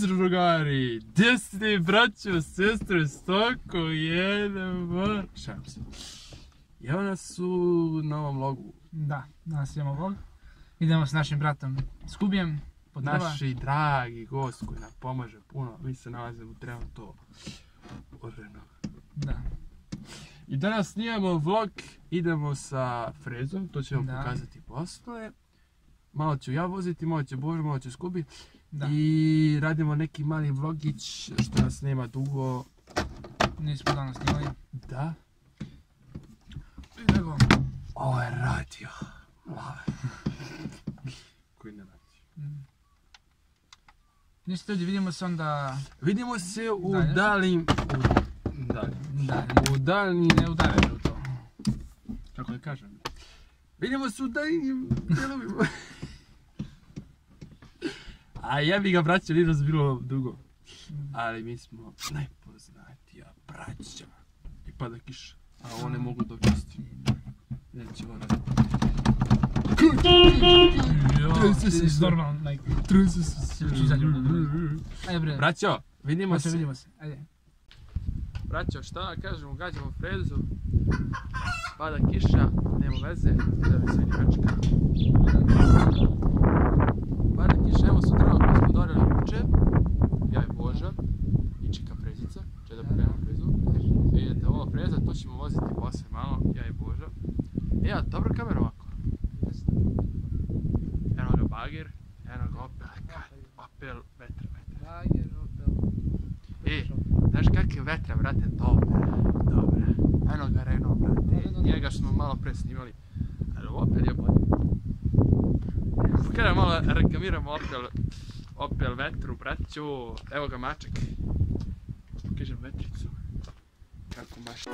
Pozdrav drugari, gdje ste braćo, sestre, stoko, jedemo, šalim se. I evo nas u novom vlogu. Da, danas imamo vlog. Idemo s našim bratom Skubijem pod drva. Naši dragi gost koji nam pomaže puno, mi se nalazimo trenutno Orenog. Da. I danas snimamo vlog, idemo sa frezom, to ćemo pokazati poslije. Malo ću ja voziti, malo će Božo, malo će Skubi. Da. I radimo neki mali vlogić što nas nema dugo. Nismo danas snimali. Da. Idemo. Ovo je radio. Lave. Koji ne radi. Ništa ljudi, vidimo se onda... Vidimo se u daljim... U daljim... Ne udaraju to. Kako da kažem? Vidimo se u daljim dijelovima. A ja bi ga braća nije bilo dugo. Ali mi smo najpoznatija braća. I pada kiša. A ovo ne mogu dočisti. Neće voda. Braćo, vidimo se. Braćo, šta kažemo, gađamo frezu. Pada kiša, nema veze, da mi se vidi večka. Pada kiša, evo su drva koju smo doneli juče. Ja i Boža, i čika frezica, če da pokrenemo frezu. Vidite, ova freza, to ćemo voziti poslije malo, ja i Boža. Evo, dobra kamera ovako. Eno ga bager, eno ga Opel vetra. Bager, Opel. Znaš kakve vetra, brate, dobre. Eno ga Renault, brate, njega smo malo pre snimali. Ali Opel je bolji. Kada malo reklamiramo Opel vetru, braću, evo ga mačak. Pokažem vetricu. Kako maša.